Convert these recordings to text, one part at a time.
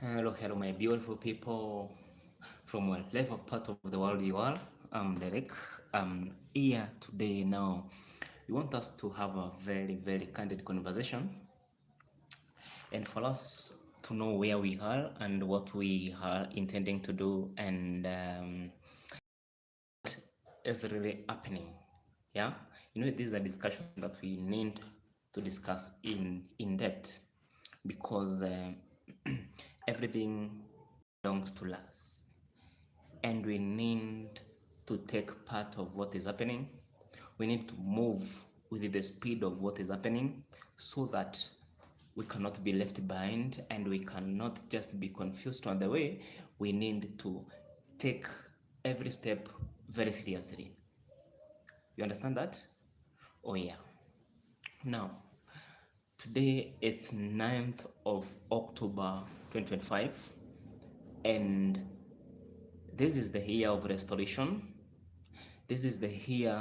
Hello, my beautiful people from whatever part of the world you are. I'm Derek. I'm here today now. We want us to have a very candid conversation and for us to know where we are and what we are intending to do and is really happening. Yeah, this is a discussion that we need to discuss in depth because everything belongs to us and we need to take part of what is happening. We need to move with the speed of what is happening so that we cannot be left behind and we cannot just be confused on the way. We need to take every step very seriously. You understand that? Oh yeah. Now, today it's 9th of October 2025 and this is the year of restoration. This is the year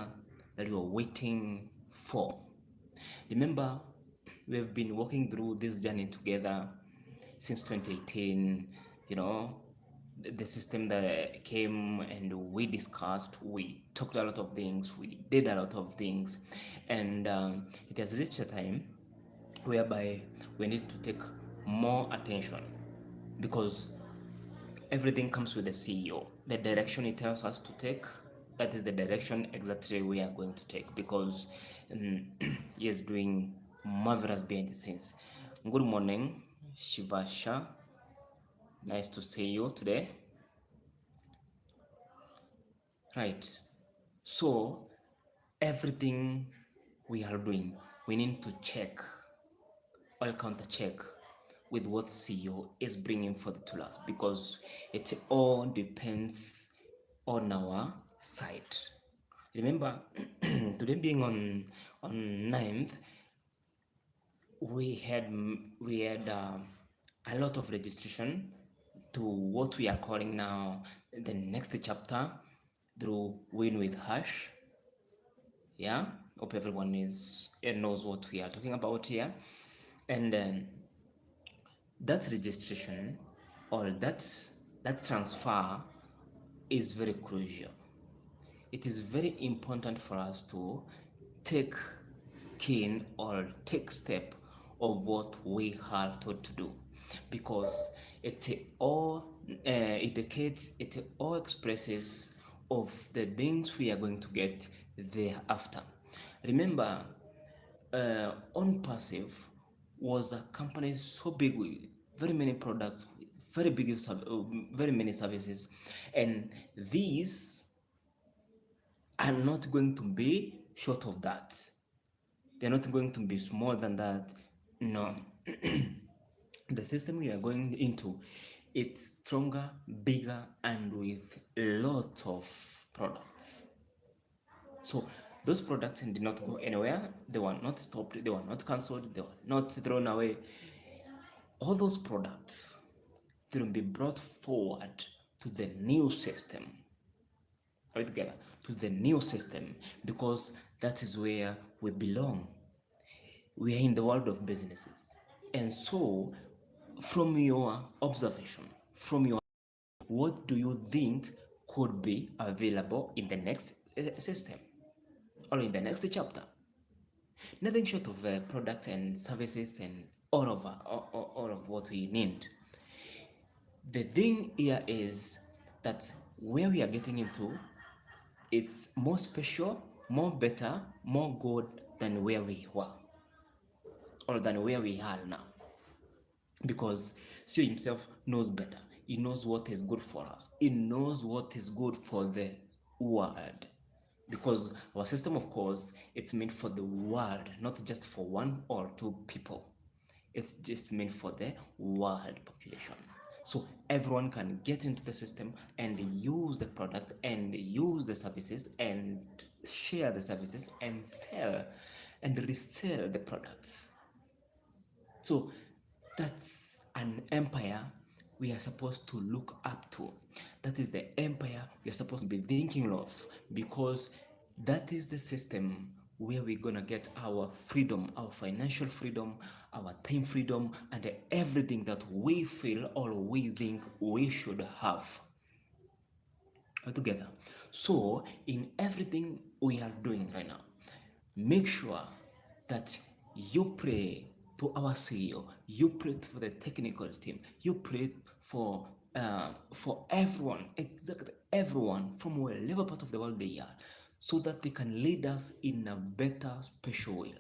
that you are waiting for. Remember, we have been walking through this journey together since 2018. The system that came and we discussed, we talked a lot of things, we did a lot of things, and it has reached a time whereby we need to take more attention because everything comes with the CEO. The direction he tells us to take, that is the direction exactly we are going to take because he is doing marvelous behind the scenes. Good morning, Shivasha. Nice to see you today. Right. So, everything we are doing, we need to check, or counter check with what CEO is bringing for the tools because it all depends on our side. Remember, today being on 9th, we had a lot of registration to what we are calling now the next chapter through Win with Hash. Yeah, hope everyone knows what we are talking about here, and that registration or that transfer is very crucial. It is very important for us to take keen or take step of what we are told to do because it all indicates, it all expresses of the things we are going to get thereafter. Remember, On Passive was a company so big with very many products, very big, very many services, and these are not going to be short of that. They're not going to be more than that. No. The system we are going into, it's stronger, bigger, and with a lot of products. So those products did not go anywhere. They were not stopped. They were not cancelled. They were not thrown away. All those products will be brought forward to the new system. Are we together? To the new system because that is where we belong. We are in the world of businesses. And so, from your observation, what do you think could be available in the next system or in the next chapter? Nothing short of products and services and all of what we need. The thing here is that where we are getting into, it's more special, more better, more good than where we were or than where we are now. Because CEO himself knows better. He knows what is good for us. He knows what is good for the world. Because our system, of course, it's meant for the world, not just for one or two people. It's just meant for the world population. So everyone can get into the system and use the product and use the services and share the services and sell and resell the products. So that's an empire we are supposed to look up to. That is the empire we are supposed to be thinking of because that is the system where we're gonna get our freedom, our financial freedom, our time freedom, and everything that we feel or we think we should have together. So, in everything we are doing right now, make sure that you pray to our CEO, you pray for the technical team, you pray for everyone, exactly everyone from wherever part of the world they are, so that they can lead us in a better special way,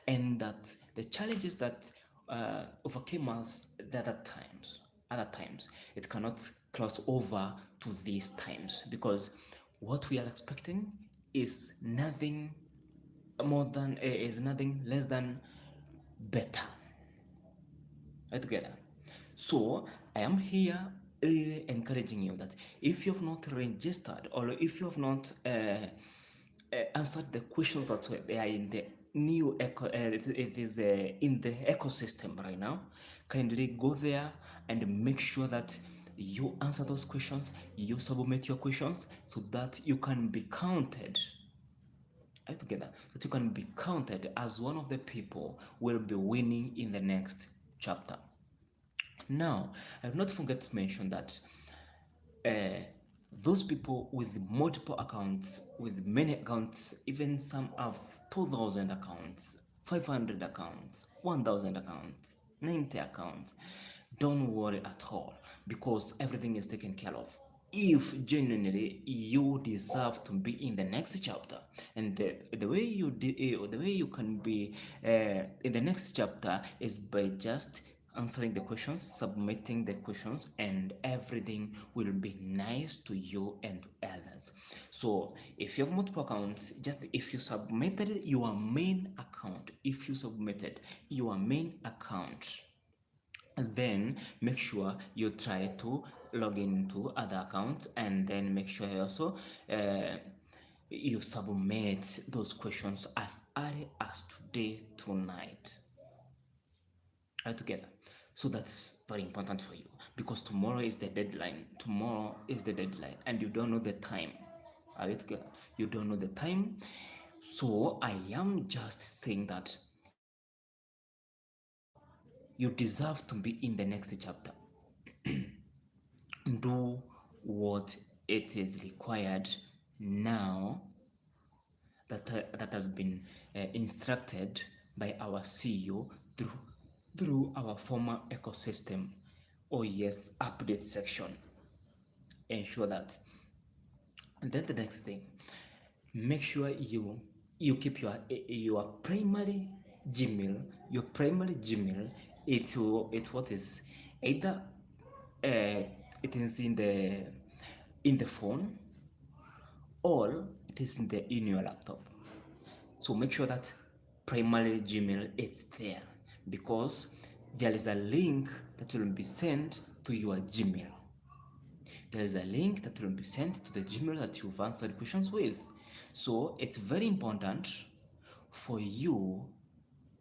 and that the challenges that overcame us the other times, it cannot cross over to these times, because what we are expecting is nothing more than is nothing less than better. Right together. So I am here really encouraging you that if you have not registered, or if you have not answered the questions that they are in the new it is in the ecosystem right now, kindly go there and make sure that you answer those questions, you submit your questions, so that you can be counted together, that you can be counted as one of the people will be winning in the next chapter. Now, I will not forget to mention that uh, those people with multiple accounts, with many accounts, even some have 2,000 accounts, 500 accounts, 1,000 accounts, 90 accounts, don't worry at all, because everything is taken care of. If genuinely you deserve to be in the next chapter, and the way the way you can be in the next chapter is by just answering the questions, submitting the questions, and everything will be nice to you and to others. So if you have multiple accounts, just if you submitted your main account, if you submitted your main account, and then make sure you try to log into other accounts, and then make sure you also you submit those questions as early as today, tonight, right together. So that's very important for you, because tomorrow is the deadline. Tomorrow is the deadline, and you don't know the time. Are we together? You don't know the time. So I am just saying that you deserve to be in the next chapter. Do what it is required now, that has been instructed by our CEO through our former ecosystem. Oh yes, update section. Ensure that. And then the next thing, make sure you keep your primary Gmail. Your primary Gmail, it's what is either it is in the phone, or it is in your laptop. So make sure that primary Gmail is there, because there is a link that will be sent to your Gmail. There is a link that will be sent to the Gmail that you've answered questions with. So it's very important for you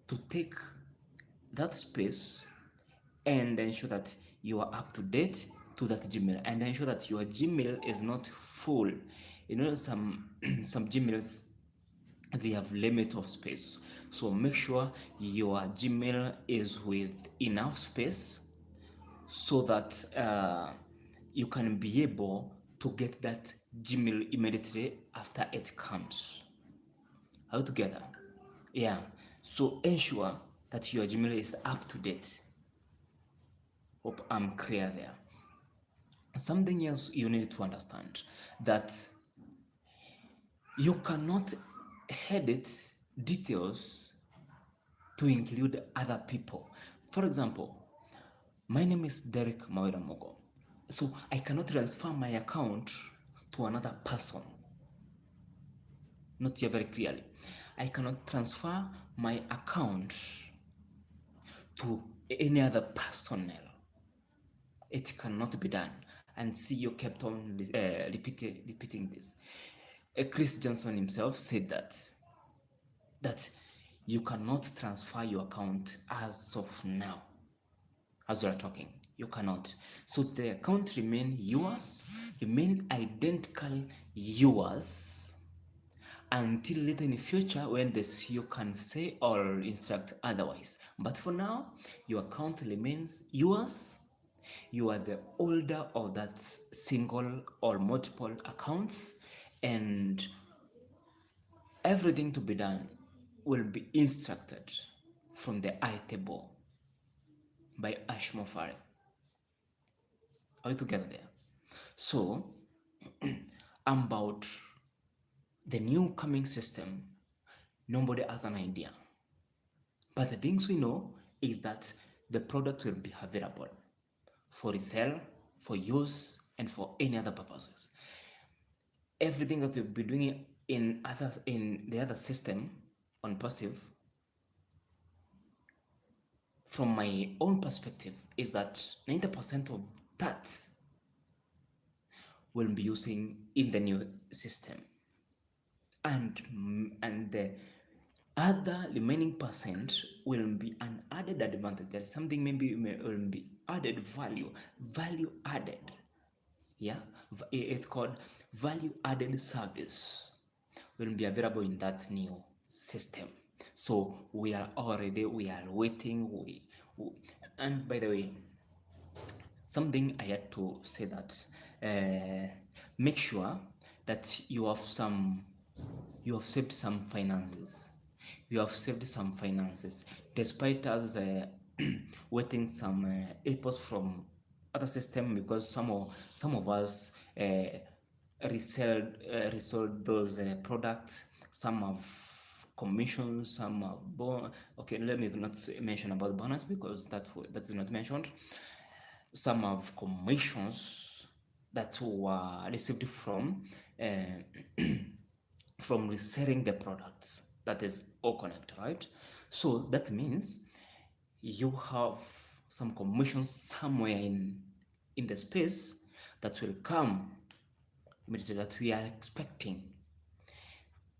to take that space and ensure that you are up to date to that Gmail, and ensure that your Gmail is not full. You know, some some Gmails, they have limit of space, so make sure your Gmail is with enough space, so that you can be able to get that Gmail immediately after it comes. All together. Yeah. So ensure that your Gmail is up to date. Hope I'm clear there. Something else you need to understand, that you cannot edit details to include other people. For example, my name is Derek Mawira Mogo. So I cannot transfer my account to another person. Not here very clearly. I cannot transfer my account to any other personnel. It cannot be done. And CEO kept on repeating this. Chris Johnson himself said that you cannot transfer your account as of now. As we are talking, you cannot. So the account remain yours, remain identical yours, until later in the future when the CEO can say or instruct otherwise. But for now, your account remains yours. You are the holder of that single or multiple accounts, and everything to be done will be instructed from the I table by Ashmofare. Are we together there? So, about the new coming system, nobody has an idea. But the things we know is that the product will be available for resale, for use, and for any other purposes. Everything that we've been doing in the other system on passive, from my own perspective, is that 90% of that will be using in the new system, and the other remaining percent will be an added advantage. There's something maybe will be added value added. Yeah, it's called value added service, will be available in that new system. So we are waiting. And by the way, something I had to say that make sure that you have saved some finances. You have saved some finances, despite us waiting some inputs from other system, because some of us resold those products. Some have commissions, some have okay, let me not mention about bonus because that's not mentioned. Some have commissions that were received from from reselling the products. That is all connect, right? So that means you have some commissions somewhere in the space that will come immediately, that we are expecting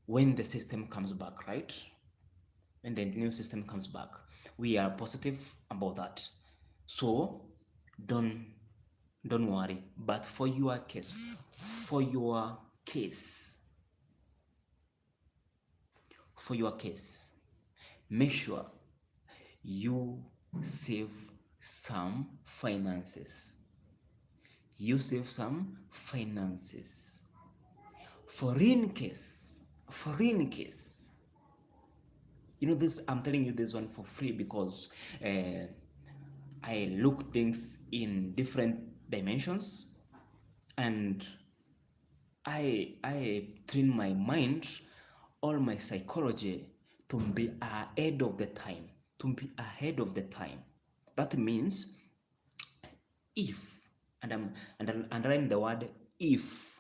when the system comes back, right? When the new system comes back, we are positive about that. So don't worry. But for your case, make sure you save some finances. For in case, this, I'm telling you this one for free because I look things in different dimensions, and I train my mind, all my psychology, to be ahead of the time. That means if, and I'm underlining the word if,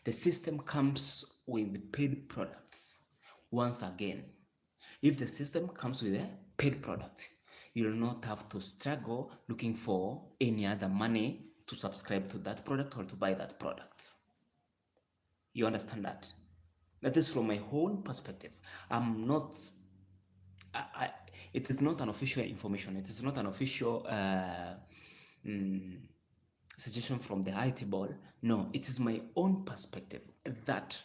the system comes with paid products. Once again, if the system comes with a paid product, you will not have to struggle looking for any other money to subscribe to that product or to buy that product. You understand that? That is from my own perspective. I'm not, it is not an official information. It is not an official suggestion from the IT ball. No, it is my own perspective that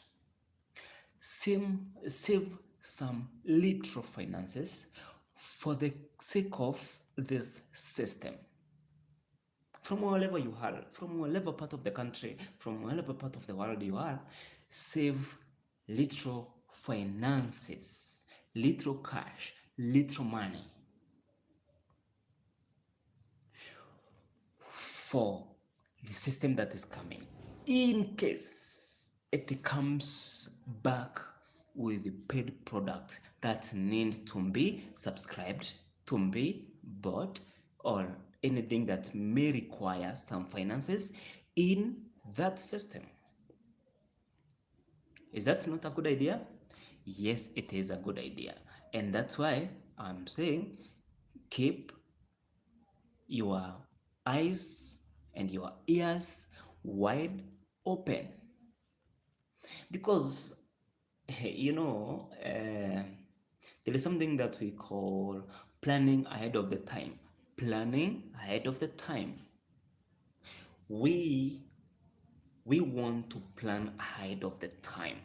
save some little finances for the sake of this system. From wherever you are, from whatever part of the country, from whatever part of the world you are, save little finances, little cash, little money for the system that is coming. In case it comes back with the paid product that needs to be subscribed, to be bought, or anything that may require some finances in that system. Is that not a good idea? Yes, it is a good idea. And that's why I'm saying keep your eyes and your ears wide open. Because, there is something that we call planning ahead of the time. We want to plan ahead of the time.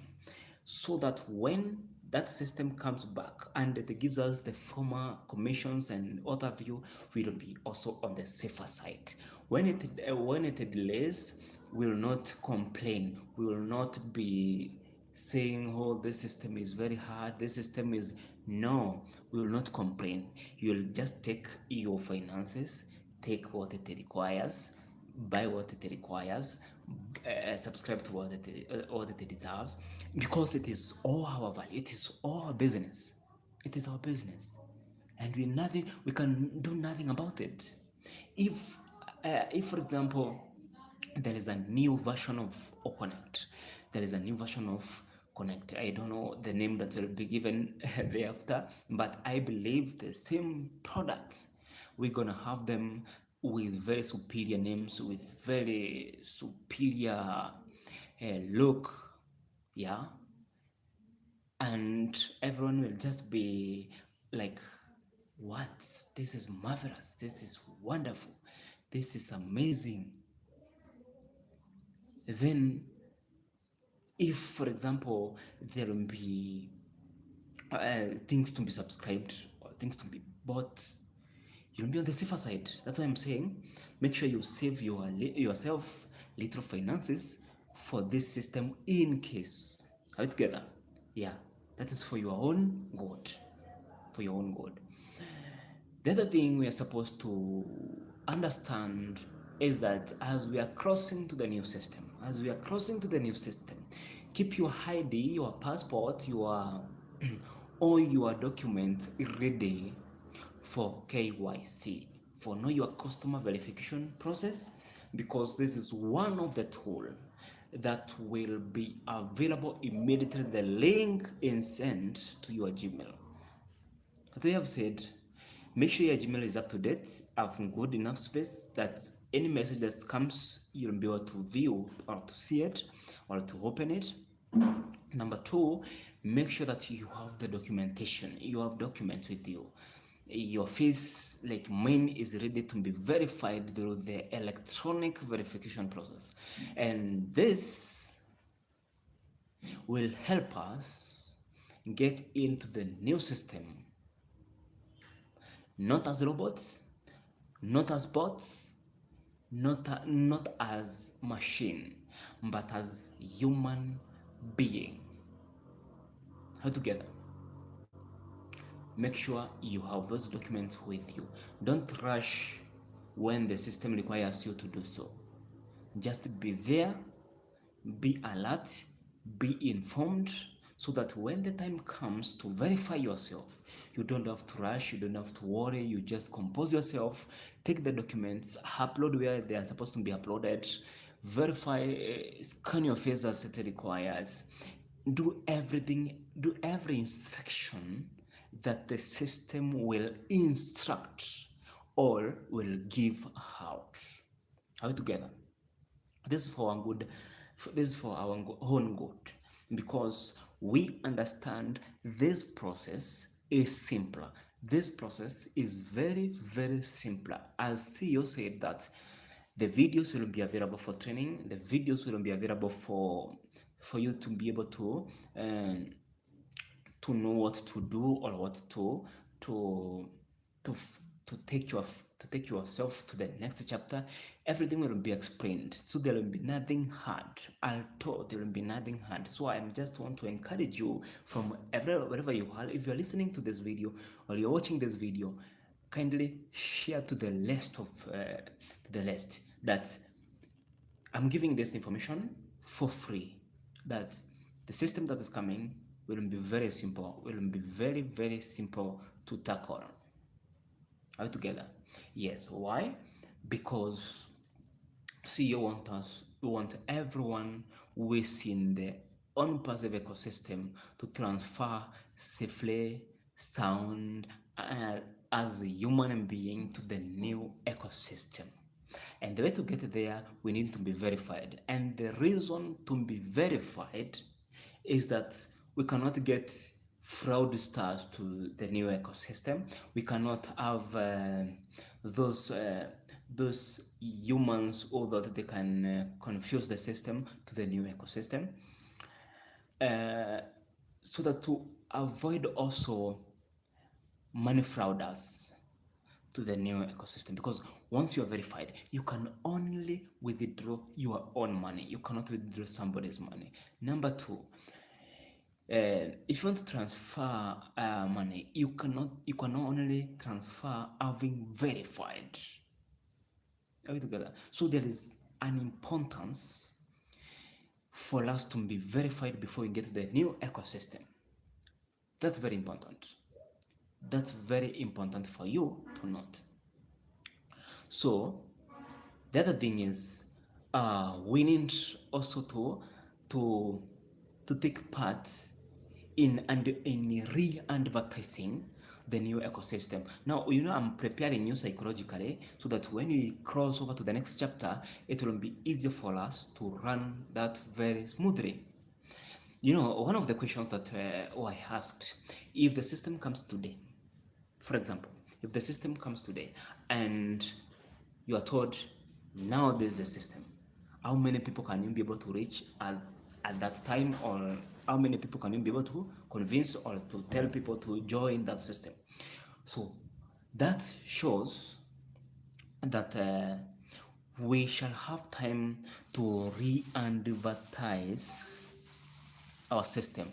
so that when that system comes back and it gives us the former commissions and what have you, we will be also on the safer side. When it delays, we will not complain. We will not be saying, oh, this system is very hard, this system is, no, we will not complain. You'll just take your finances, take what it requires, buy what it requires, subscribe to what it deserves, because it is all our value, it is all our business, it is our business, and we can do nothing about it. If for example there is a new version of Connect, there is a new version of Connect, I don't know the name that will be given thereafter, but I believe the same products, we're gonna have them with very superior names, with very superior look, yeah, and everyone will just be like, what, this is marvelous, this is wonderful, this is amazing. Then if for example there will be things to be subscribed or things to be bought, you'll be on the safer side. That's why I'm saying make sure you save yourself little finances for this system in case. Are we together? Yeah, that is for your own good. For your own good. The other thing we are supposed to understand is that as we are crossing to the new system, keep your ID, your passport, your all your documents ready for KYC, for know your customer verification process, because this is one of the tools that will be available immediately. The link is sent to your Gmail. As I have said, make sure your Gmail is up to date, have good enough space that any message that comes, you'll be able to view or to see it or to open it. Number two, make sure that you have the documentation. You have documents with you. Your face, like mine, is ready to be verified through the electronic verification process. And this will help us get into the new system, not as robots, not as bots, not as machine, but as human being. How together? Make sure you have those documents with you. Don't rush when the system requires you to do so. Just be there, be alert, be informed, so that when the time comes to verify yourself, you don't have to rush, you don't have to worry, you just compose yourself, take the documents, upload where they are supposed to be uploaded, verify, scan your face as it requires, do everything, do every instruction that the system will instruct or will give out. Are we together? This is for our good. This is for our own good, because we understand this process is simpler. This process is very, very simpler. As CEO said that the videos will be available for training. The videos will be available for you to be able to know what to do or what to to take yourself to the next chapter. Everything will be explained, so there will be nothing hard at all. There will be nothing hard. So I just want to encourage you from wherever you are, if you're listening to this video or you're watching this video, kindly share to the list that I'm giving this information for free, that the system that is coming will be very simple, will be very, very simple to tackle. Are we together? Yes. Why? Because CEO want everyone within the on-passive ecosystem to transfer safely, sound, as a human being to the new ecosystem. And the way to get there, we need to be verified. And the reason to be verified is that we cannot get fraudsters to the new ecosystem. We cannot have those humans, or that they can confuse the system to the new ecosystem. so that to avoid also money frauders to the new ecosystem, because once you are verified, you can only withdraw your own money. You cannot withdraw somebody's money. Number two, if you want to transfer money, you can only transfer having verified. Are we together? So there is an importance for us to be verified before we get to the new ecosystem. That's very important. That's very important for you to note. So the other thing is, we need also to to take part in re-advertising the new ecosystem. Now, I'm preparing you psychologically so that when we cross over to the next chapter, it will be easier for us to run that very smoothly. One of the questions that I asked, if the system comes today, for example, if the system comes today and you are told, now there's a system, how many people can you be able to reach at that time, or how many people can you be able to convince or to tell people to join that system? So that shows that we shall have time to re-advertise our system.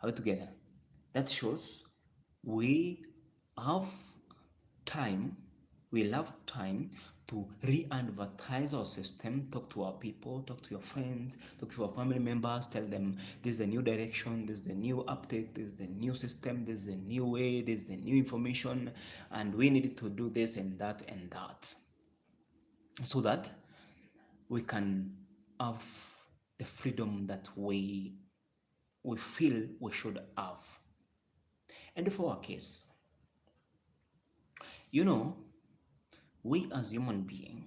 Are we together? That shows we have time, we'll have time to re-advertise our system, talk to our people, talk to your friends, talk to our family members, tell them this is the new direction, this is the new uptake, this is the new system, this is the new way, this is the new information, and we need to do this and that and that, so that we can have the freedom that we feel we should have. And for our case, we as human beings,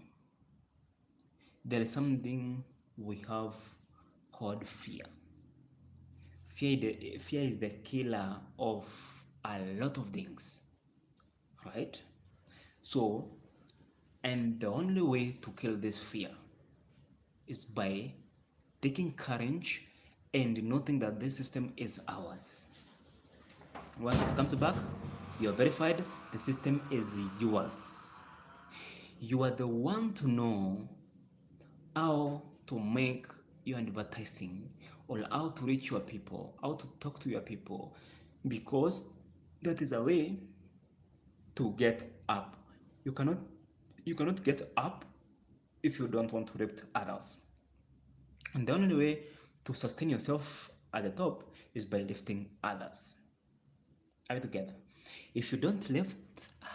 there is something we have called fear. Fear is the killer of a lot of things, right? So, and the only way to kill this fear is by taking courage and noting that this system is ours. Once it comes back, you are verified, the system is yours. You are the one to know how to make your advertising, or how to reach your people, how to talk to your people, because that is a way to get up. You cannot get up if you don't want to lift others. And the only way to sustain yourself at the top is by lifting others. Are we together? If you don't lift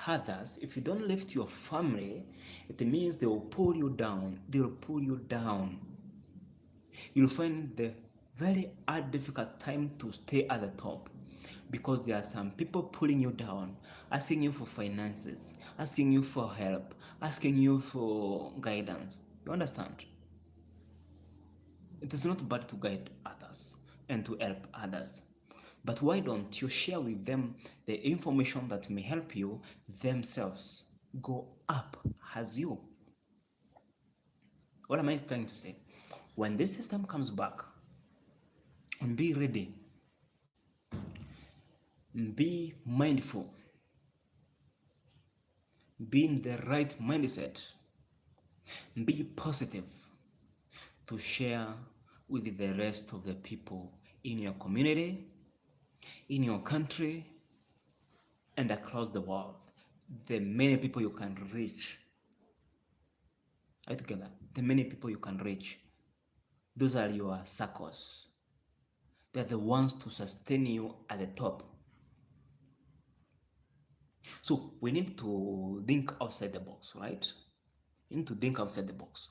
others, if you don't lift your family, it means they will pull you down. They will pull you down. You'll find the very hard, difficult time to stay at the top, because there are some people pulling you down, asking you for finances, asking you for help, asking you for guidance. You understand? It is not bad to guide others and to help others, but why don't you share with them the information that may help you themselves go up as you? What am I trying to say? When this system comes back, be ready, be mindful, be in the right mindset, be positive to share with the rest of the people in your community, in your country, and across the world. The many people you can reach. Are you together? The many people you can reach. Those are your circles. They're the ones to sustain you at the top. So we need to think outside the box, right? You need to think outside the box.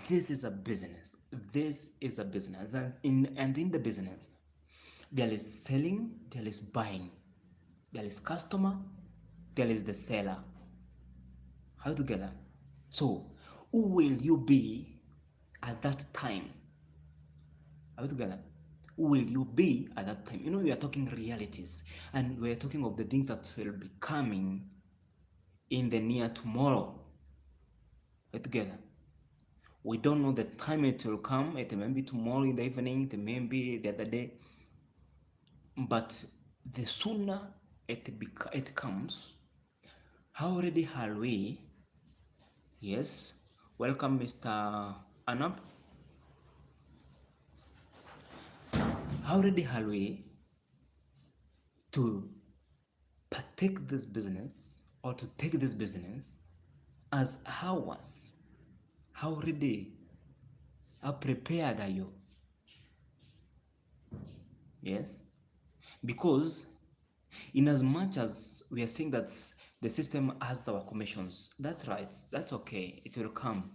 This is a business. This is a business. And in the business, there is selling, there is buying, there is customer, there is the seller. How together? So, who will you be at that time? Are we together? Who will you be at that time? We are talking realities, and we are talking of the things that will be coming in the near tomorrow. Are we together? We don't know the time it will come. It may be tomorrow in the evening, it may be the other day. But the sooner it comes, how ready are we? Yes, welcome, Mr. Anab. How ready are we to partake this business or to take this business as ours? How ready, how prepared are you? Yes, because in as much as we are saying that the system has our commissions, that's right, that's okay, it will come.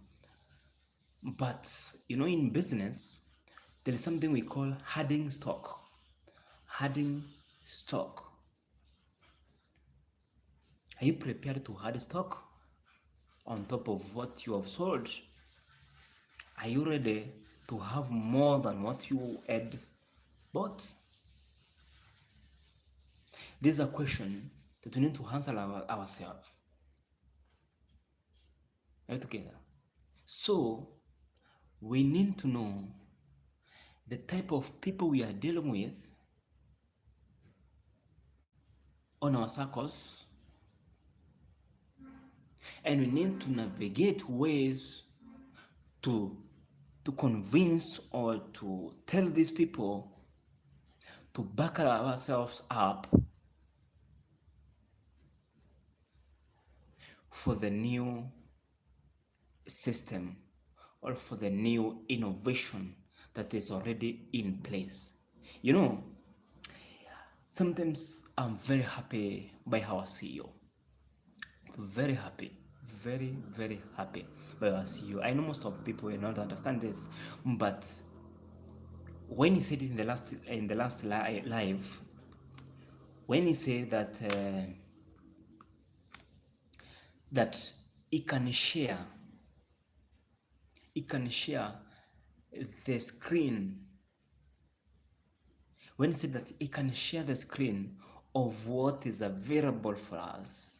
But in business, there is something we call hoarding stock. Hoarding stock. Are you prepared to hoard stock on top of what you have sold? Are you ready to have more than what you had bought? This is a question that we need to answer ourselves. Right together. So we need to know the type of people we are dealing with on our circles, and we need to navigate ways to convince or to tell these people to back ourselves up for the new system or for the new innovation that is already in place. Sometimes I'm very happy by our CEO. Very happy. Very, very happy by our CEO. I know most of people will not understand this, but when he said it in the last live, when he said that he can share the screen, when he said that he can share the screen of what is available for us,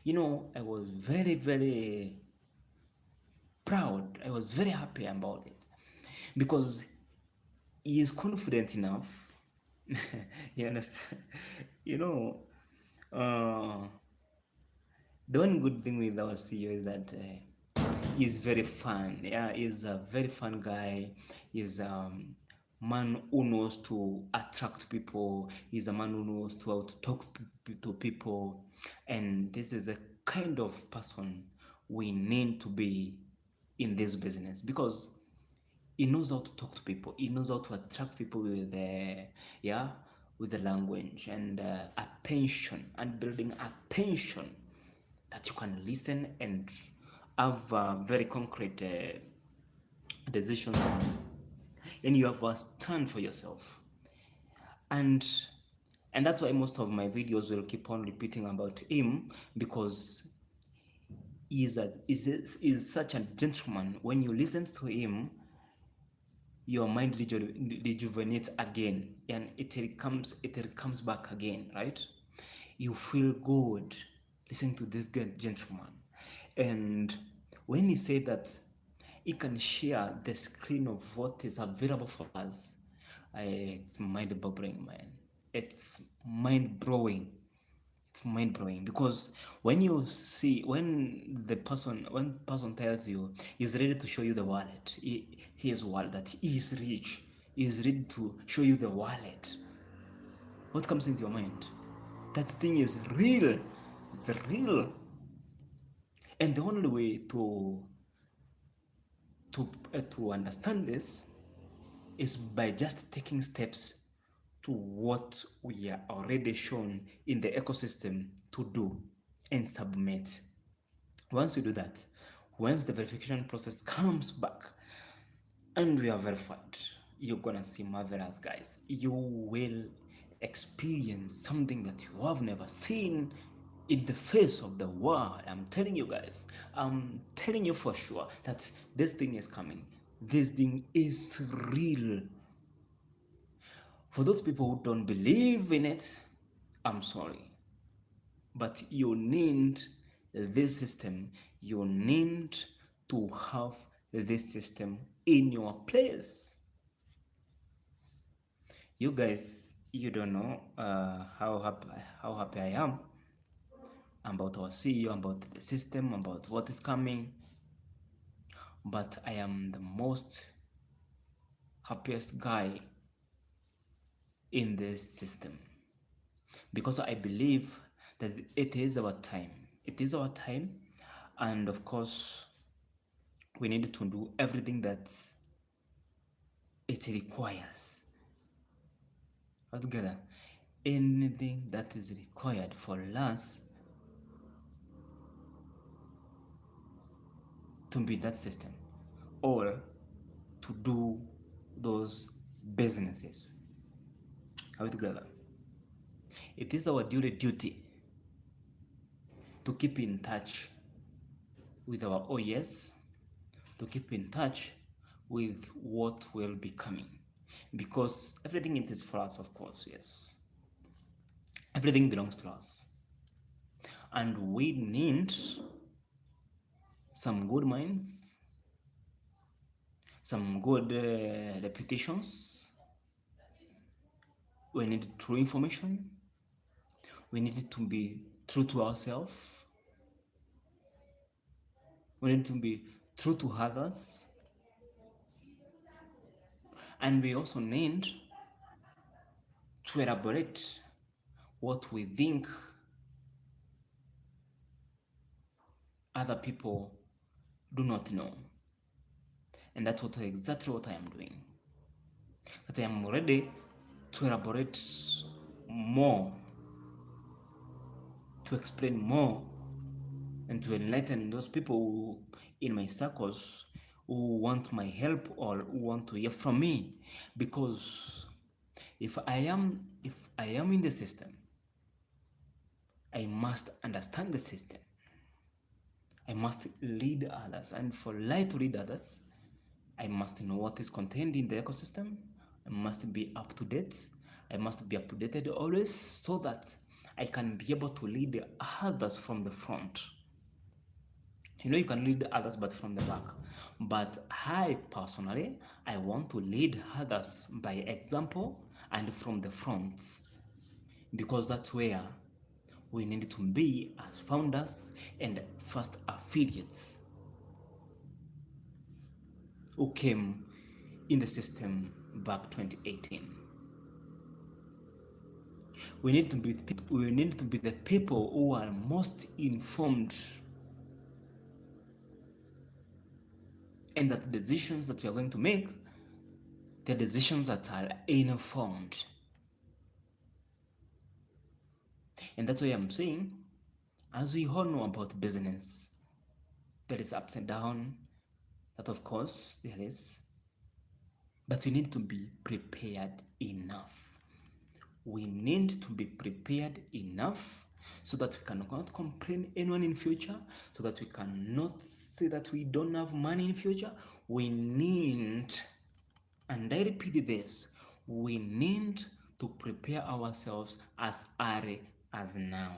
I was very, very proud. I was very happy about it because he is confident enough. You understand? Uh, the one good thing with our CEO is that he's very fun. Yeah, he's a very fun guy. He's man who knows to attract people. He's a man who knows to how to talk to people, and this is the kind of person we need to be in this business because he knows how to talk to people. He knows how to attract people with the language and attention, and building attention that you can listen and have very concrete decisions, and you have a stand for yourself. And that's why most of my videos will keep on repeating about him, because he's such a gentleman. When you listen to him, your mind rejuvenates again, and it comes back again, right? You feel good listening to this gentleman. And when he said that he can share the screen of what is available for us, it's mind-boggling, man. It's mind-blowing. It's mind-blowing because when person tells you he's ready to show you the wallet, his wallet, that he is rich, he is ready to show you the wallet, what comes into your mind? That thing is real. It's real. And the only way to understand this is by just taking steps to what we are already shown in the ecosystem to do and submit. Once you do that, once the verification process comes back and we are verified, you're gonna see marvelous, guys. You will experience something that you have never seen in the face of the world. I'm telling you guys, I'm telling you for sure that this thing is coming. This thing is real. For those people who don't believe in it, I'm sorry. But you need this system. You need to have this system in your place. You guys you don't know how happy I am about our CEO, about the system, about what is coming. But I am the most happiest guy in this system because I believe that it is our time. It is our time, and of course, we need to do everything that it requires. Altogether, anything that is required for us to be in that system or to do those businesses. Are we together? It is our duty to keep in touch with our OES, to keep in touch with what will be coming. Because everything it is for us, of course, yes. Everything belongs to us. And we need some good minds, some good reputations. We need true information. We need to be true to ourselves. We need to be true to others. And we also need to elaborate what we think other people do not know. And that's exactly what I am doing. That I am ready to elaborate more, to explain more, and to enlighten those people in my circles who want my help or who want to hear from me. Because if I am in the system, I must understand the system. I must lead others, and for light to lead others, I must know what is contained in the ecosystem. I must be up to date. I must be updated always so that I can be able to lead others from the front. You know, you can lead others but from the back. But I personally, I want to lead others by example and from the front, because that's where we need to be as founders and first affiliates who came in the system back 2018. We need to be the people who are most informed, and that the decisions that we are going to make, the decisions that are informed. And that's why I'm saying, as we all know about business, there is ups and downs, that of course there is, but we need to be prepared enough. We need to be prepared enough so that we cannot complain anyone in future, so that we cannot say that we don't have money in future. We need, and I repeat this, we need to prepare ourselves as early as now.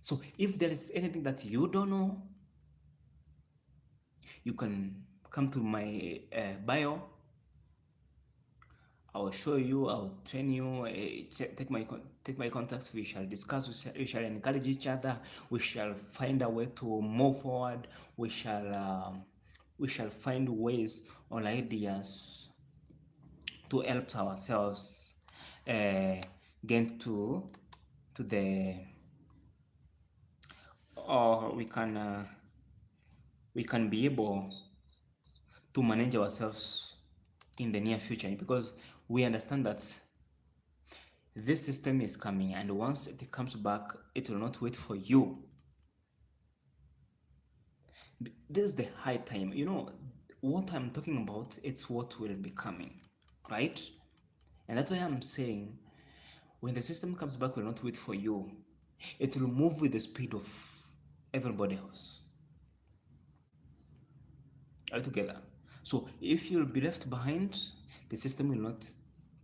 So if there is anything that you don't know, you can come to my bio. I will show you, I will train you, take my contacts, we shall discuss, we shall encourage each other, we shall find a way to move forward, we shall find ways or ideas to help ourselves get to the, or we can be able to manage ourselves in the near future, because we understand that this system is coming, and once it comes back, it will not wait for you. This is the high time. You know, what I'm talking about, it's what will be coming, right? And that's why I'm saying, when the system comes back, it will not wait for you. It will move with the speed of everybody else. All together. So if you'll be left behind, the system will not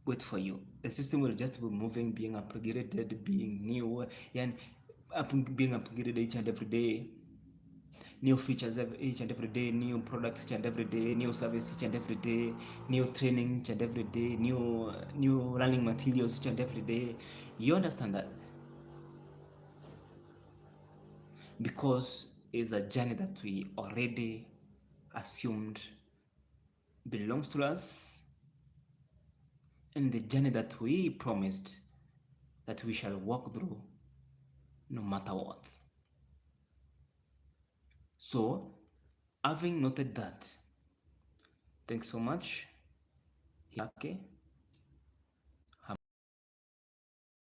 wait for you. The system will just be moving, being upgraded, being new, and being upgraded each and every day. new features each and every day, new products each and every day, new service each and every day, new training each and every day, new learning materials each and every day. You understand that? Because it's a journey that we already assumed belongs to us, and the journey that we promised that we shall walk through no matter what. So, having noted that, thanks so much. Okay,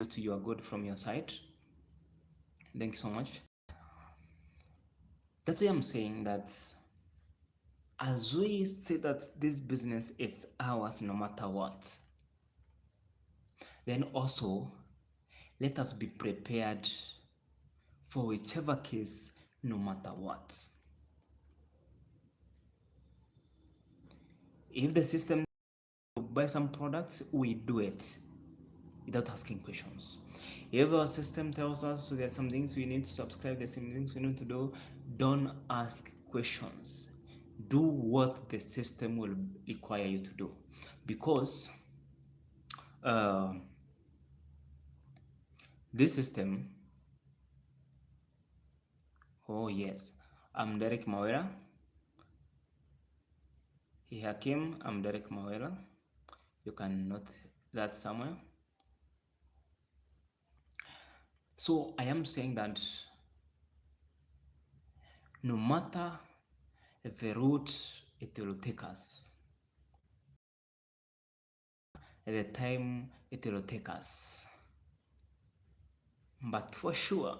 to you are good from your side. Thanks so much. That's why I'm saying that as we say that this business is ours no matter what, then also let us be prepared for whichever case no matter what. If the system buy some products, we do it without asking questions. If our system tells us there are some things we need to subscribe, there's some things we need to do, don't ask questions. Do what the system will require you to do. Because this system, oh yes, I'm Derek Mawera. Here came, I'm Derek Mawera. You can note that somewhere. So I am saying that no matter the route it will take us, the time it will take us, but for sure,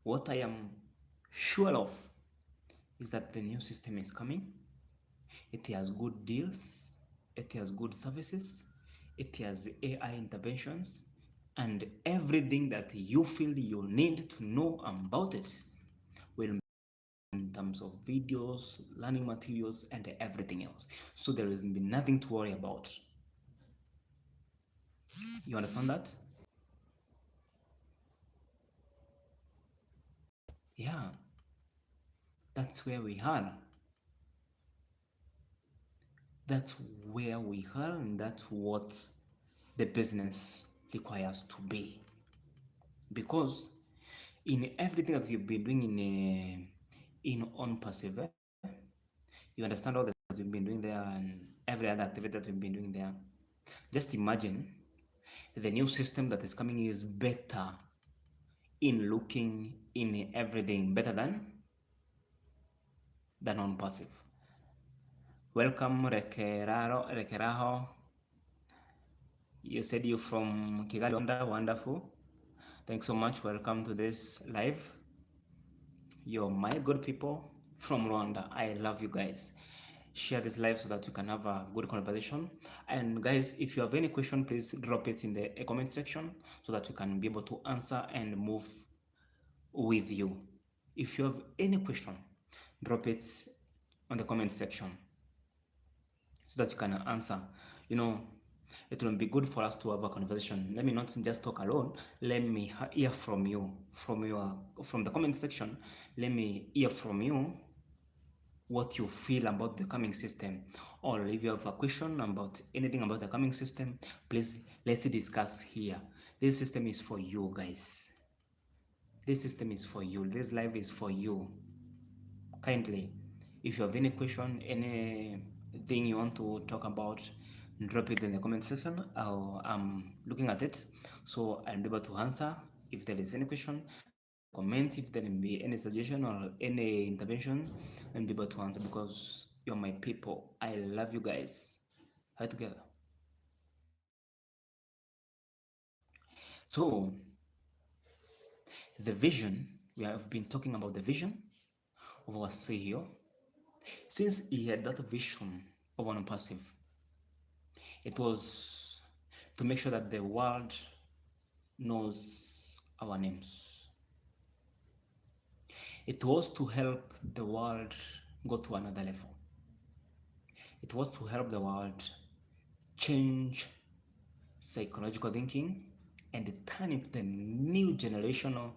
what I am sure of is that the new system is coming. It has good deals, it has good services, it has AI interventions, and everything that you feel you need to know about it will, in terms of videos, learning materials, and everything else. So there will be nothing to worry about. You understand that? Yeah, that's where we are. That's where we are, and that's what the business requires to be. Because in everything that we've been doing in on passive, you understand all the things we've been doing there and every other activity that we've been doing there. Just imagine the new system that is coming is better in looking, in everything, better than on passive. Welcome, Rekeraho. You said you're from Kigali, Rwanda. Wonderful. Thanks so much. Welcome to this live. You're my good people from Rwanda. I love you guys. Share this live so that you can have a good conversation. And guys, if you have any question, please drop it in the comment section so that we can be able to answer and move with you. If you have any question, drop it on the comment section so that you can answer. You know, it will be good for us to have a conversation. Let me not just talk alone. Let me hear from you, from the comment section. Let me hear from you what you feel about the coming system, or if you have a question about anything about the coming system, please let's discuss here. This system is for you guys. This system is for you. This live is for you. Kindly, if you have any question, anything you want to talk about, drop it in the comment section. I'm looking at it, so I'll be able to answer if there is any question. Comment if there may be any suggestion or any intervention, and be able to answer, because you're my people. I love you guys. Hi together. So the vision, we have been talking about the vision of our CEO. Since he had that vision of an passive, it was to make sure that the world knows our names. It was to help the world go to another level. It was to help the world change psychological thinking and turn into the new generational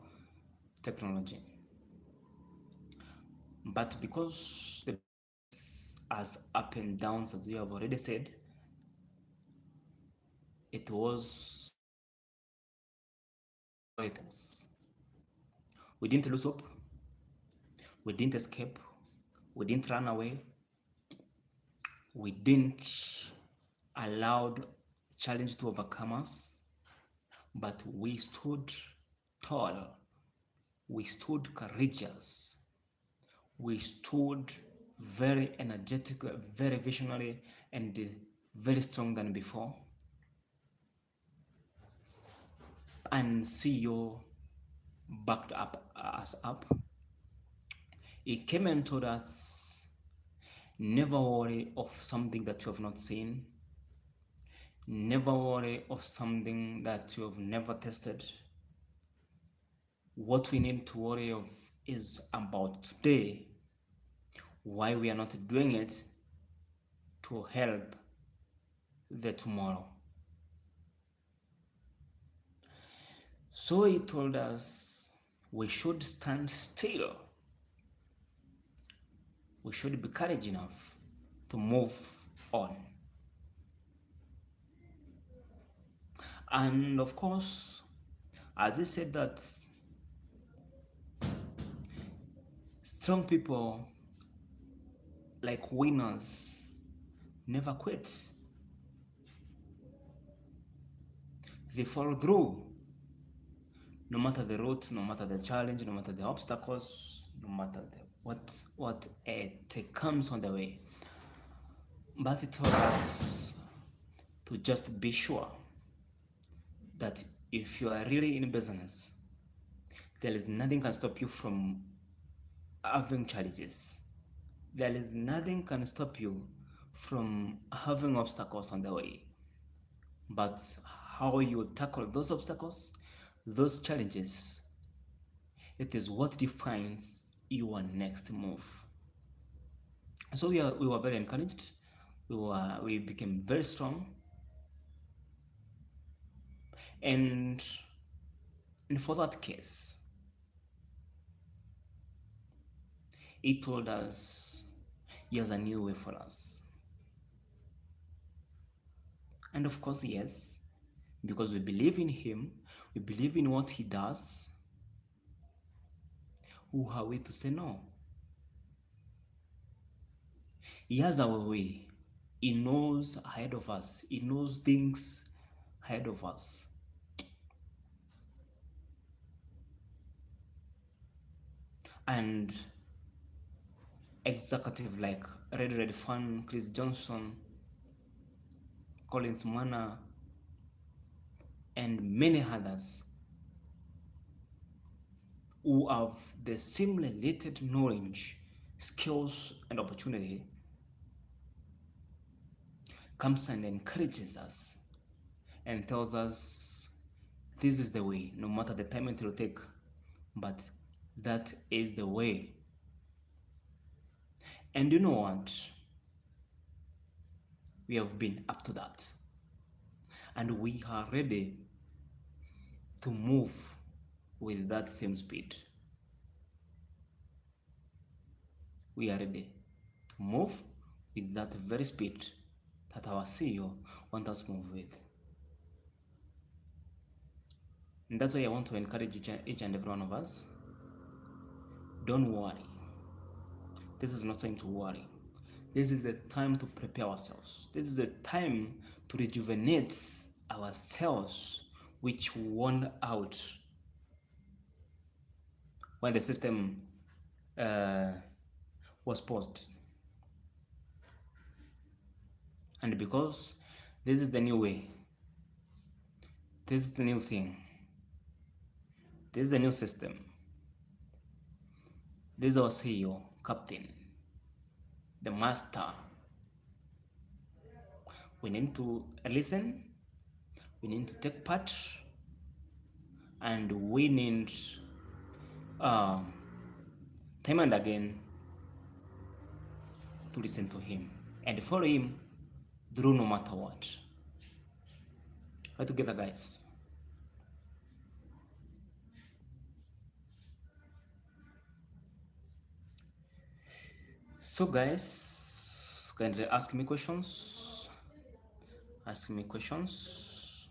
technology. But because the as up and downs, as we have already said, it was it was. We didn't lose hope. We didn't escape. We didn't run away. We didn't allow challenge to overcome us, but we stood tall. We stood courageous. We stood very energetic, very visionary, and very strong than before. And CEO backed us up. He came and told us, never worry of something that you have not seen. Never worry of something that you have never tested. What we need to worry of is about today, why we are not doing it to help the tomorrow. So he told us we should stand still. We should be courage enough to move on. And of course, as he said that strong people, like winners, never quit. They follow through. No matter the route, no matter the challenge, no matter the obstacles, no matter what it comes on the way. But he told us to just be sure that if you are really in business, there is nothing can stop you from having challenges. There is nothing can stop you from having obstacles on the way. But how you tackle those obstacles, those challenges, it is what defines your next move. So we were very encouraged. We became very strong. And for that case, he told us he has a new way for us. And of course, yes, because we believe in him, we believe in what he does. Who are we to say no? He has our way. He knows ahead of us. He knows things ahead of us. And executive like Red Fan, Chris Johnson, Collins Mana, and many others who have the same related knowledge, skills, and opportunity comes and encourages us and tells us this is the way, no matter the time it will take, but that is the way. And you know what? We have been up to that. And we are ready to move with that same speed. We are ready to move with that very speed that our CEO wants us to move with. And that's why I want to encourage each and every one of us. Don't worry. This is not time to worry. This is the time to prepare ourselves. This is the time to rejuvenate ourselves, which won out when the system was paused. And because this is the new way, this is the new thing, this is the new system, this is our CEO, captain, the master. We need to listen, we need to take part, and we need time and again to listen to him and follow him through no matter what. We're together, guys. So guys, kindly ask me questions. Ask me questions.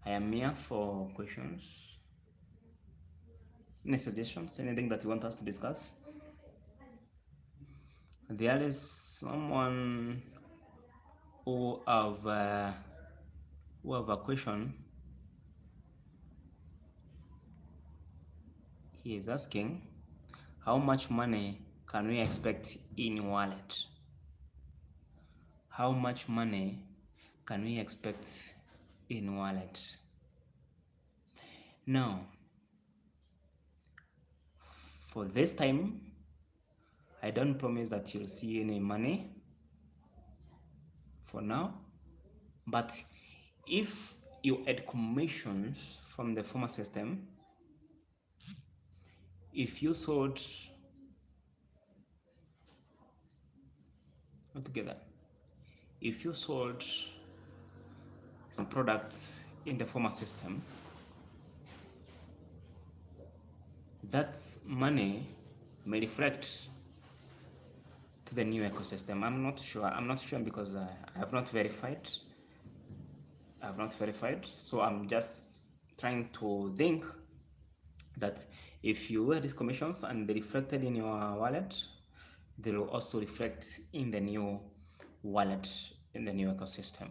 I am here for questions. Any suggestions? Anything that you want us to discuss? There is someone who have a question. He is asking, how much money can we expect in wallet? How much money can we expect in wallet? Now, for this time, I don't promise that you'll see any money for now, but if you add commissions from the former system, if you sold altogether, if you sold some products in the former system, that money may reflect to the new ecosystem. I'm not sure because I have not verified. So I'm just trying to think that if you wear these commissions and they reflected in your wallet, they will also reflect in the new wallet, in the new ecosystem.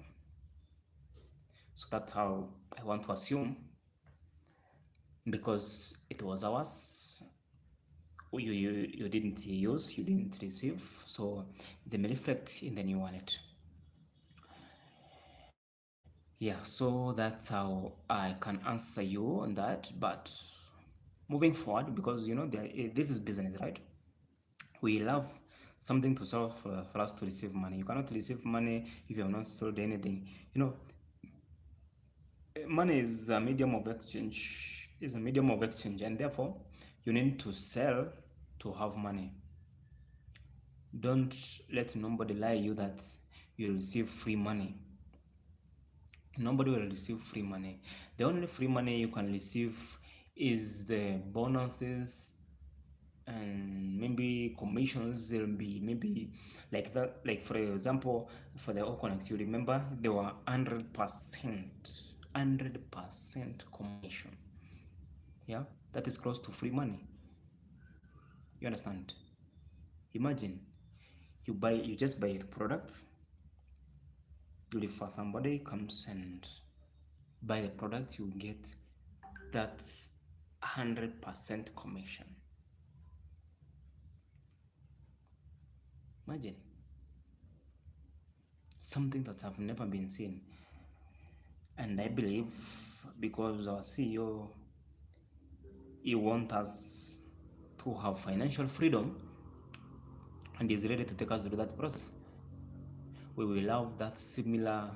So that's how I want to assume, because it was ours. You didn't use, you didn't receive, so they may reflect in the new wallet. Yeah, so that's how I can answer you on that. But moving forward, because this is business, right? We love something to sell for us to receive money. You cannot receive money if you have not sold anything. Money is a medium of exchange, and therefore you need to sell to have money. Don't let nobody lie you that you'll receive free money. Nobody will receive free money. The only free money you can receive is the bonuses and maybe commissions. There'll be maybe like that, like for example, for the Connect, you remember they were 100% commission. Yeah, that is close to free money. You understand? Imagine you just buy the product, you refer somebody comes and buy the product, you get that 100% commission. Imagine something that have never been seen. And I believe because our CEO, he wants us to have financial freedom and is ready to take us through that process, we will have that similar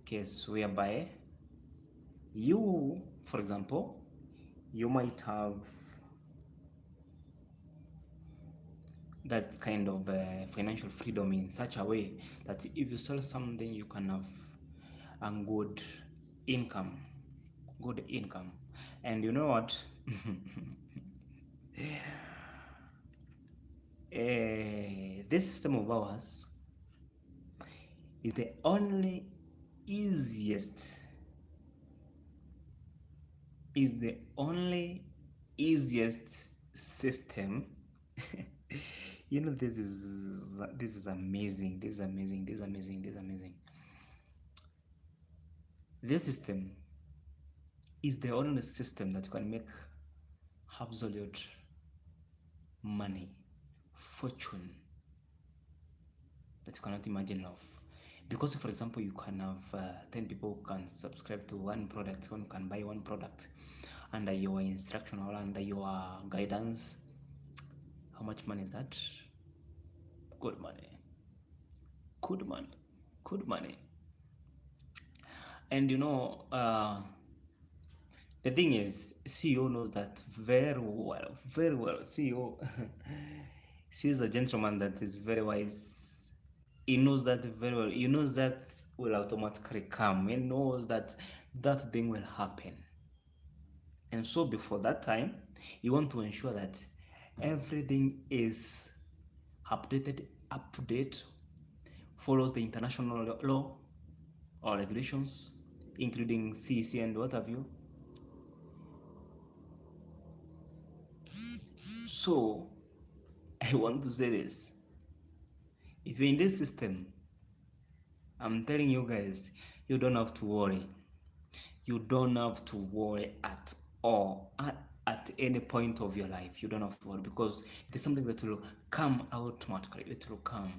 case whereby you, for example, you might have that kind of financial freedom in such a way that if you sell something, you can have a good income. And you know what? This system of ours is the only easiest system. This is amazing. This system is the only system that can make absolute money, fortune that you cannot imagine of. Because for example, you can have 10 people who can subscribe to one product, one can buy one product under your instruction or under your guidance. How much money is that? Good money. And the thing is, CEO knows that very well. CEO is a gentleman that is very wise. He knows that very well. He knows that will automatically come. He knows that thing will happen. And so before that time, You want to ensure that everything is updated, up to date, follows the international law or regulations, including CEC and what have you. So, I want to say this. If you're in this system, I'm telling you guys, you don't have to worry. You don't have to worry at all. At any point of your life, you don't have to worry, because it is something that will come automatically. It will come.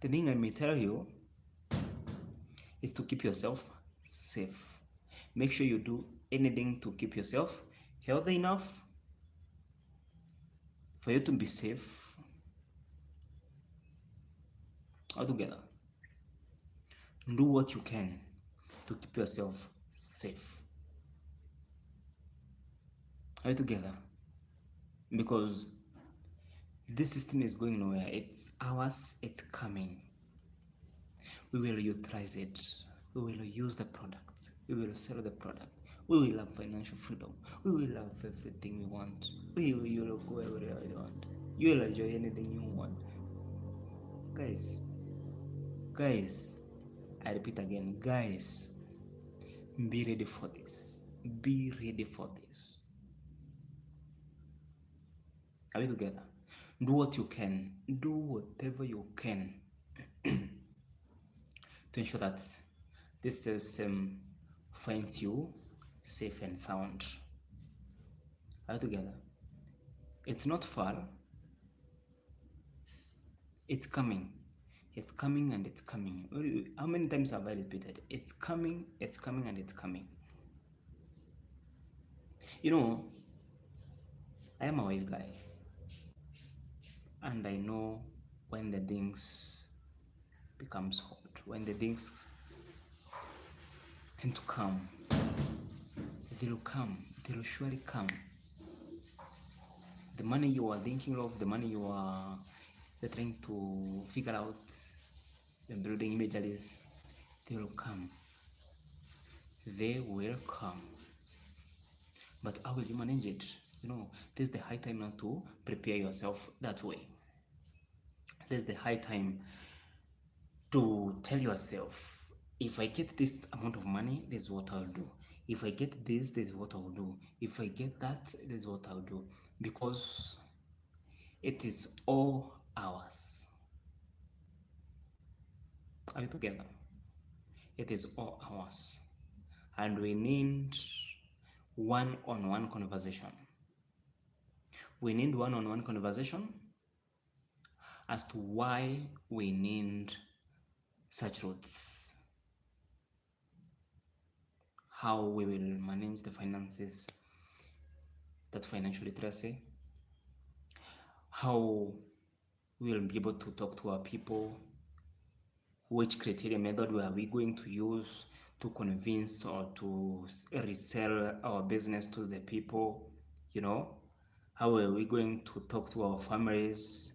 The thing I may tell you is to keep yourself safe. Make sure you do anything to keep yourself healthy enough for you to be safe altogether. Do what you can to keep yourself safe. Are you together? Because this system is going nowhere. It's ours, it's coming. We will utilize it. We will use the product. We will sell the product. We will have financial freedom. We will have everything we want. We will go everywhere we want. You will enjoy anything you want. Guys, I repeat again, guys, be ready for this. Be ready for this. Are we together? Do what you can. Do whatever you can to ensure that this system finds you safe and sound. Are we together? It's not far. It's coming. It's coming and it's coming. How many times have I repeated? It's coming, and it's coming. You know, I am a wise guy. And I know when the things becomes hot, when the things tend to come, they will surely come. The money you are thinking of, the money you're trying to figure out, the building images, they will come. They will come. But how will you manage it? You know, this is the high time now to prepare yourself that way. This is the high time to tell yourself, if I get this amount of money, this is what I'll do. If I get this is what I'll do. If I get that, this is what I'll do. Because it is all ours. Are we together? It is all ours. And we need one-on-one conversation. We need one-on-one conversation as to why we need such routes. How we will manage the finances, that's financial literacy. How we will be able to talk to our people. Which criteria method are we going to use to convince or to resell our business to the people? You know, how are we going to talk to our families?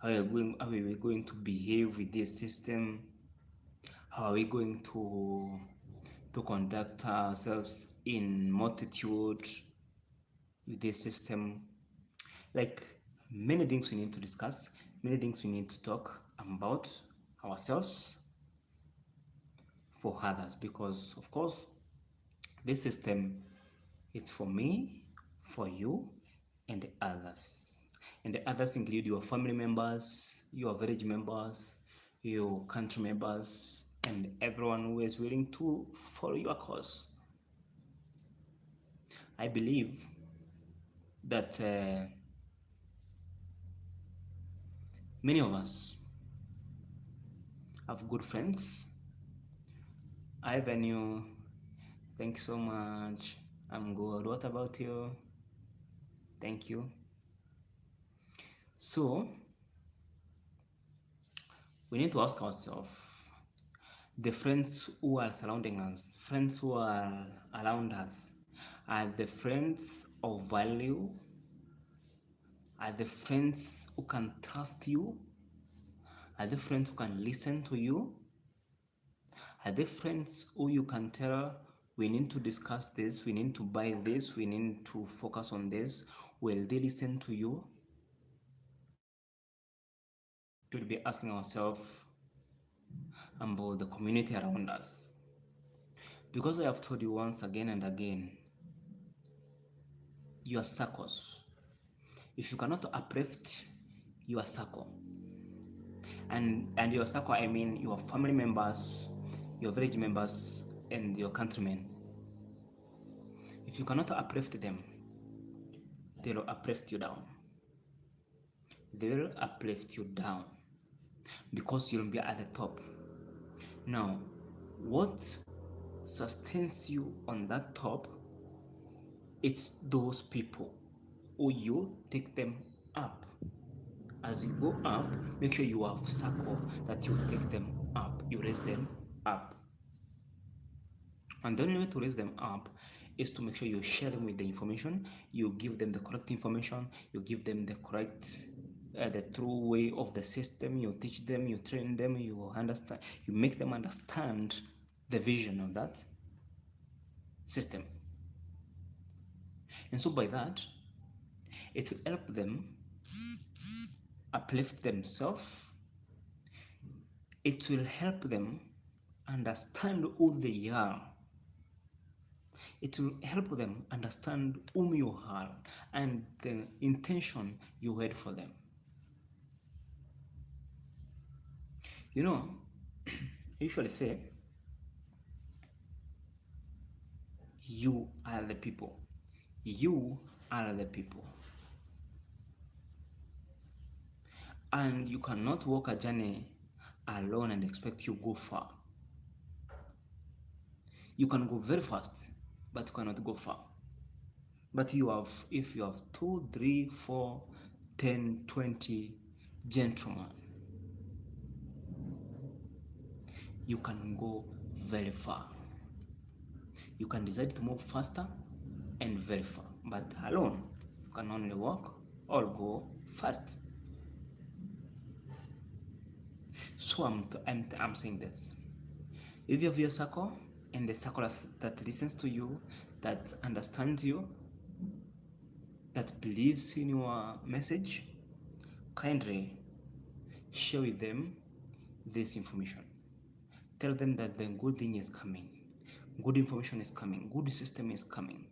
How are we going to behave with this system? How are we going to conduct ourselves in multitude with this system? Like, many things we need to discuss, many things we need to talk about ourselves for others, because of course this system is for me, for you, and the others. And the others include your family members, your village members, your country members, and everyone who is willing to follow your cause. I believe that many of us have good friends. Ivan, thank you so much. I'm good. What about you? Thank you. So, we need to ask ourselves, the friends who are surrounding us, friends who are around us, are the friends of value? Are the friends who can trust you? Are the friends who can listen to you? Are the friends who you can tell we need to discuss this, we need to buy this, we need to focus on this. Will they listen to you? Should be asking ourselves about the community around us. Because I have told you once again and again, your circles. If you cannot uplift your circle, and your circle, I mean your family members, your village members, and your countrymen. If you cannot uplift them, they will uplift you down. They will uplift you down because you'll be at the top. Now, what sustains you on that top? It's those people who you take them up. As you go up, make sure you have circle that you take them up, you raise them up. And the only way to raise them up is to make sure you share them with the information, you give them the correct information, you give them the correct, the true way of the system, you teach them, you train them, you understand, you make them understand the vision of that system. And so by that, it will help them uplift themselves. It will help them understand who they are. It will help them understand whom you are and the intention you had for them. You know, I usually say, you are the people. You are the people. And you cannot walk a journey alone and expect you go far. You can go very fast, but you cannot go far. But if you have 2, 3, 4, 10, 20 gentlemen, you can go very far. You can decide to move faster and very far, but alone you can only walk or go fast. So I'm saying this: if you have your circle and the circle that listens to you, that understands you, that believes in your message, kindly share with them this information. Tell them that the good thing is coming, good information is coming, good system is coming.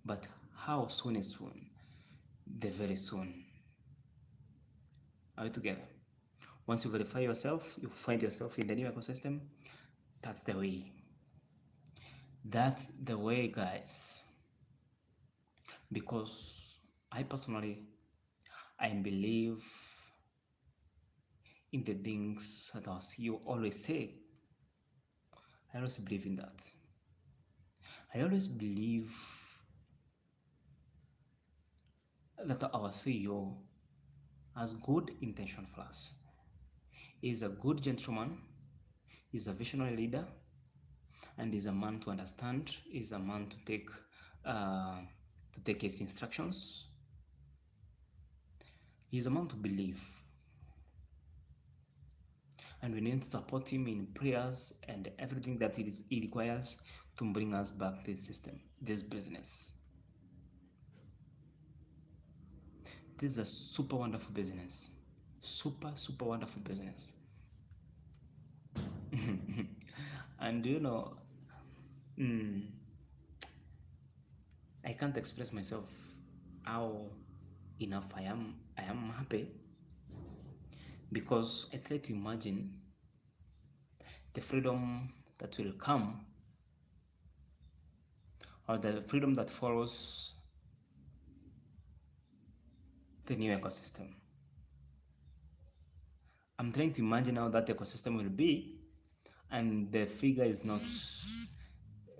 But how soon is soon? The very soon. Are we together? Once you verify yourself, you find yourself in the new ecosystem. That's the way. That's the way, guys. Because I personally, I believe in the things that our CEO always say. I always believe in that. I always believe that our CEO has good intention for us. He's a good gentleman, he's a visionary leader, and he's a man to understand, he's a man to take his instructions. He's a man to believe. And we need to support him in prayers and everything that he requires to bring us back this system, this business. This is a super wonderful business. Super wonderful business. And you know, I can't express myself how enough I am happy, because I try to imagine the freedom that will come, or the freedom that follows the new ecosystem. I'm trying to imagine how that ecosystem will be, and the figure is not,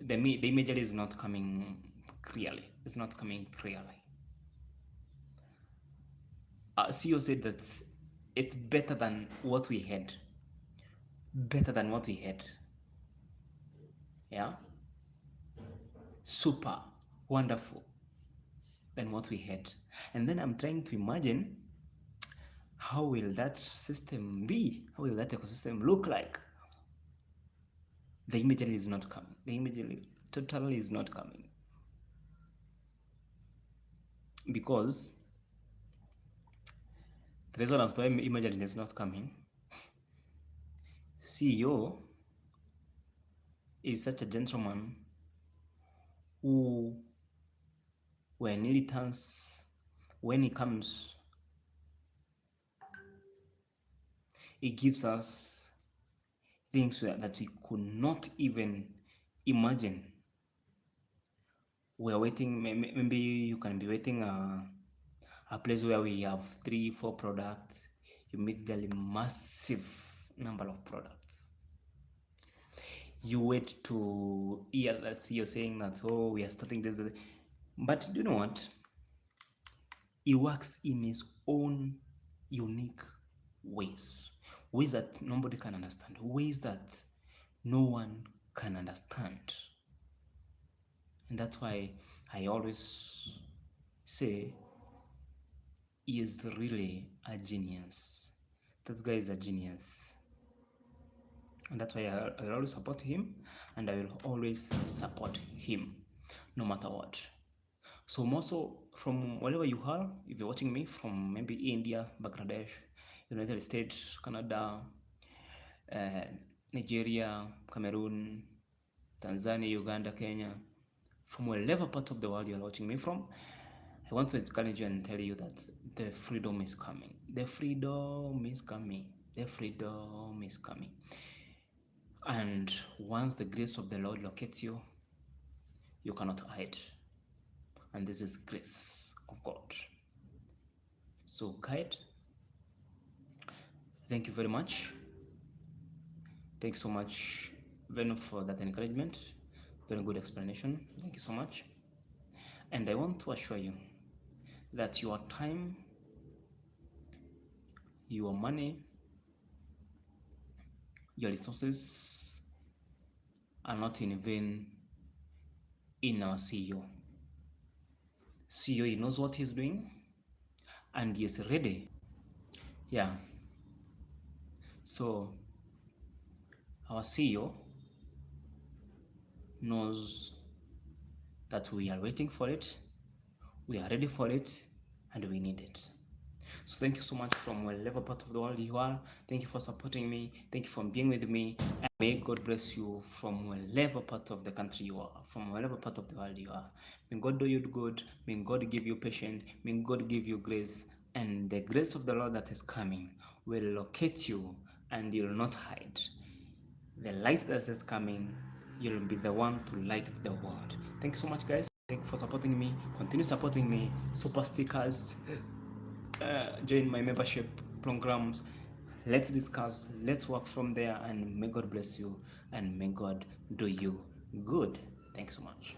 the imagery is not coming clearly. It's not coming clearly. CEO said that it's better than what we had. Better than what we had. Yeah? Super wonderful than what we had. And then I'm trying to imagine, how will that system be? How will that ecosystem look like? the immediately is not coming. The immediately totally is not coming. Because the reason as to why immediately is not coming, CEO is such a gentleman who, when he returns, when he comes, he gives us things that we could not even imagine. We are waiting, maybe you can be waiting a place where we have 3-4 products. You meet the massive number of products. You wait to hear the CEO saying that, oh, we are starting this. But do you know what? He works in his own unique ways that nobody can understand, ways that no one can understand. And that's why I always say he is really a genius. That guy is a genius. And that's why I will always support him, and I will always support him no matter what. So more so from wherever you are, if you're watching me from maybe India, Bangladesh, United States, Canada, Nigeria, Cameroon, Tanzania, Uganda, Kenya, from wherever part of the world you're watching me from, I want to encourage you and tell you that the freedom is coming. The freedom is coming. The freedom is coming. And once the grace of the Lord locates you, you cannot hide. And this is grace of God. So, guide, thank you very much. Thanks so much, Venu, for that encouragement. Very good explanation. Thank you so much. And I want to assure you that your time, your money, your resources are not in vain in our CEO. CEO, he knows what he's doing and he is ready. Yeah. So our CEO knows that we are waiting for it, we are ready for it, and we need it. So thank you so much from whatever part of the world you are. Thank you for supporting me. Thank you for being with me. And may God bless you from whatever part of the country you are, from whatever part of the world you are. May God do you good. May God give you patience. May God give you grace. And the grace of the Lord that is coming will locate you and you'll not hide. The light that is coming, you'll be the one to light the world. Thank you so much, guys. Thank you for supporting me. Continue supporting me. Super stickers. Join my membership programs. Let's discuss. Let's work from there. And may God bless you. And may God do you good. Thanks so much.